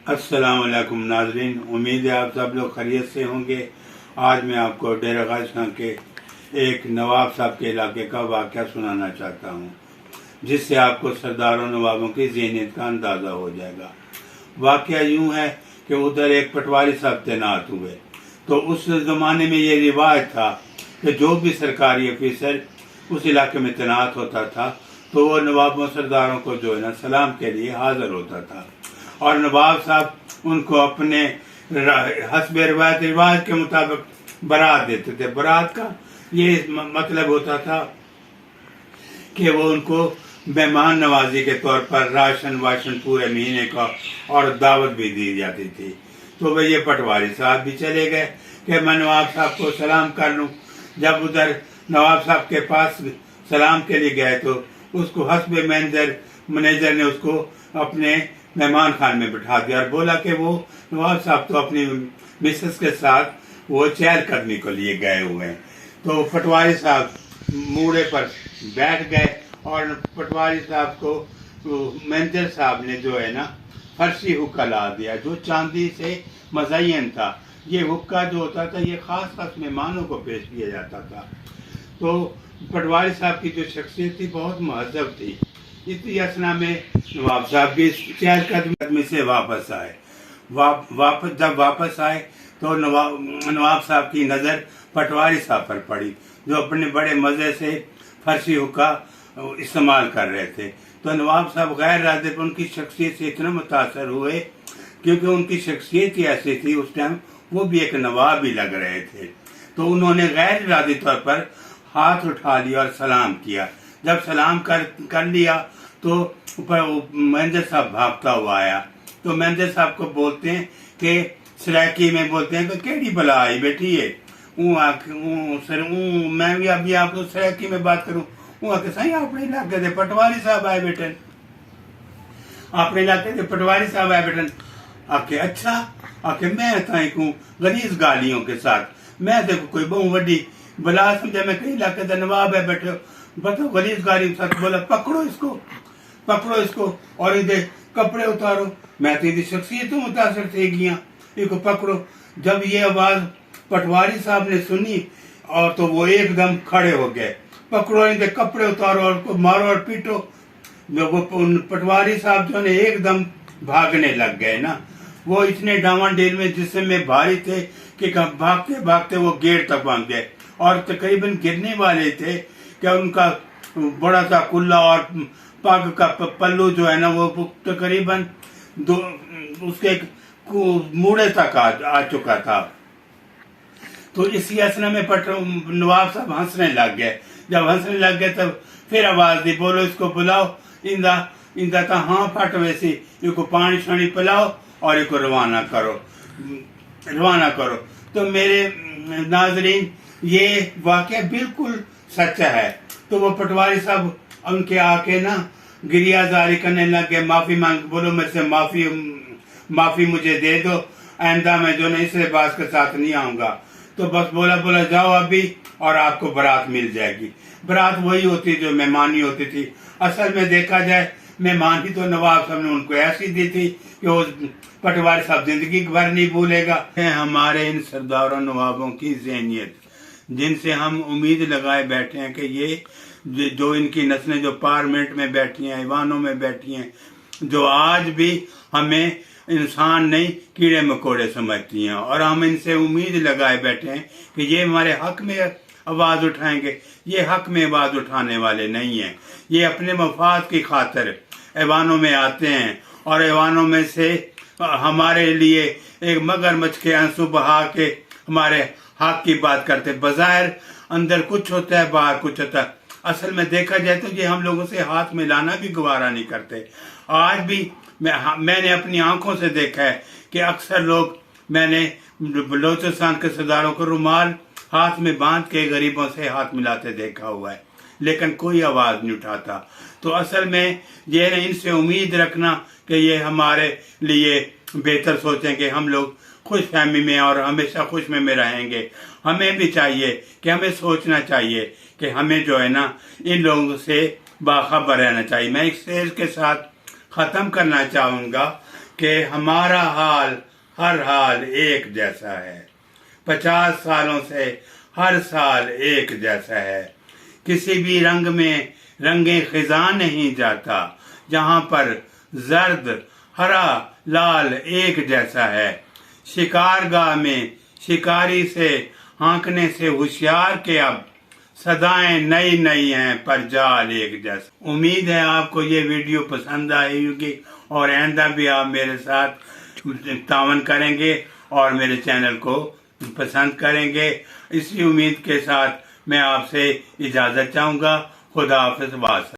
अस्सलाम वालेकुम नाजरीन, उम्मीद है आप सब लोग खैरियत से होंगे। आज मैं आपको डेरा गाजी खान के एक नवाब साहब के इलाके का वाक़या सुनाना चाहता हूँ, जिससे आपको सरदारों नवाबों की ज़हनियत का अंदाज़ा हो जाएगा। वाक़या यूँ है कि उधर एक पटवारी साहब तैनात हुए, तो उस ज़माने में ये रिवाज था कि जो भी सरकारी ऑफिसर उस इलाके में तैनात होता था तो वो नवाबों सरदारों को जो है ना सलाम के लिए हाज़िर होता था, और नवाब साहब उनको अपने हस्बे रिवाज के मुताबिक बारात देते थे। बारात का ये मतलब होता था कि वो उनको मेहमान नवाजी के तौर पर राशन वाशन पूरे महीने का और दावत भी दी जाती थी। तो वह ये पटवारी साहब भी चले गए कि मैं नवाब साहब को सलाम कर लूँ। जब उधर नवाब साहब के पास सलाम के लिए गए तो उसको हस्बे मैनेजर ने उसको अपने मेहमान खान में बिठा दिया और बोला कि वो नवाब साहब तो अपनी मिसेस के साथ वो सैर करने के लिए गए हुए हैं। तो पटवारी साहब मूड़े पर बैठ गए और पटवारी साहब को मैनेजर साहब ने जो है ना फर्शी हुक्का ला दिया, जो चांदी से मज़यन था। ये हुक्का जो होता था ये खास मेहमानों को पेश किया जाता था। तो पटवारी साहब की जो शख्सियत थी बहुत महज़ब थी। इसी असना में नवाब साहब भी चहलकदमी से वापस आए। जब वापस आए तो नवाब साहब की नज़र पटवारी साहब पर पड़ी, जो अपने बड़े मज़े से फर्शी हुक्का इस्तेमाल कर रहे थे। तो नवाब साहब गैर इरादे पर उनकी शख्सियत से इतना मुतासर हुए, क्योंकि उनकी शख्सियत ही ऐसी थी, उस टाइम वो भी एक नवाब ही लग रहे थे। तो उन्होंने गैर इरादी तौर पर हाथ उठा लिया और सलाम किया। जब सलाम कर लिया तो मैनेजर साहब भागता हुआ आया। तो मैनेजर साहब को बोलते हैं कि सरायकी में बोलते हैं कि केड़ी बला आई बेटी है। मैं भी अभी आपको सरायकी में बात करूँ आके सही अपने इलाके से पटवारी साहब आए बेटन, अपने इलाके से पटवारी साहब आए बेटन। आके अच्छा आके मैं ताई को गलीज गालियों के साथ मैं देखो कोई बहु वड्डी बला समझा, मैं कई इलाके का नवाब है बैठे बताओ गलीज गालियों के साथ। बोला पकड़ो इसको और इधर कपड़े उतारो। मैं तो इधर शख्सियत मुतासर थे गया, इसको पकड़ो। जब ये आवाज पटवारी साहब ने सुनी और तो वो एकदम खड़े हो गए, पकड़ो इधर कपड़े उतारो और को मारो और पीटो। वो पटवारी साहब जो ने एकदम भागने लग गए ना, वो इतने डावाडोल में जिसमें भारी थे कि भागते भागते वो गेट तक पहुंच गए और तकरीबन गिरने वाले थे कि उनका बड़ा सा कुल्ला और पग का पल्लू जो है ना वो तकरीबन उसके मूड़े तक आ चुका था। तो इसी असना में नवाब साहब हंसने लग गए। जब हंसने लग गए तब फिर आवाज दी, बोलो इसको बुलाओ, इंदा था हाँ फट वैसी, इनको पानी शानी पिलाओ और इनको रवाना करो। तो मेरे नाजरीन ये वाक़या बिल्कुल सच्चा है। तो वो पटवारी साहब उनके आके ना गिरियाजारी करने लगे, माफ़ी मांग, बोलो मेरे से माफ़ी मुझे दे दो, आइंदा मैं जो नहीं इस लिबास के साथ नहीं आऊँगा। तो बस बोला जाओ अभी और आपको बारात मिल जाएगी। बारात वही होती जो मेहमानी होती थी। असल में देखा जाए मेहमानी तो नवाब साहब ने उनको ऐसी दी थी कि वो पटवारी साहब जिंदगी भर नहीं भूलेगा। हमारे इन सरदारों नवाबों की ज़हनियत, जिनसे हम उम्मीद लगाए बैठे हैं कि ये जो इनकी नस्लें जो पार्लियामेंट में बैठी हैं, ऐवानों में बैठी हैं, जो आज भी हमें इंसान नहीं कीड़े मकोड़े समझती हैं, और हम इनसे उम्मीद लगाए बैठे हैं कि ये हमारे हक में आवाज़ उठाएंगे। ये हक में आवाज़ उठाने वाले नहीं हैं। ये अपने मफाद की खातिर ऐवानों में आते हैं और ऐवानों में से हमारे लिए एक मगरमच्छ के आंसू बहा के हमारे हक की बात करते। बज़ाहिर अंदर कुछ होता है, बाहर कुछ होता है। असल में देखा जाए तो ये हम लोगों से हाथ मिलाना भी गवारा नहीं करते। आज भी मैंने अपनी आंखों से देखा है कि अक्सर लोग, मैंने बलोचिस्तान के सरदारों को रुमाल हाथ में बांध के गरीबों से हाथ मिलाते देखा हुआ है, लेकिन कोई आवाज़ नहीं उठाता। तो असल में ये इनसे उम्मीद रखना कि ये हमारे लिए बेहतर सोचेंगे, हम लोग खुश फहमी में और हमेशा खुश में रहेंगे। हमें भी चाहिए कि हमें सोचना चाहिए कि हमें जो है ना इन लोगों से बाखबर रहना चाहिए। मैं इस शेर के साथ ख़त्म करना चाहूँगा کہ ہمارا حال ہر حال ایک جیسا ہے، 50 سالوں سے ہر سال ایک جیسا ہے، کسی بھی رنگ میں رنگ خزاں نہیں جاتا، جہاں پر زرد ہرا لال ایک جیسا ہے، شکارگاہ میں شکاری سے ہانکنے سے ہوشیار کہ اب صدائیں نئی نئی ہیں پر جال ایک جیسا۔ امید ہے آپ کو یہ ویڈیو پسند آئی ہوگی اور آئندہ بھی آپ میرے ساتھ تعاون کریں گے اور میرے چینل کو پسند کریں گے۔ اسی امید کے ساتھ میں آپ سے اجازت چاہوں گا۔ خدا حافظ۔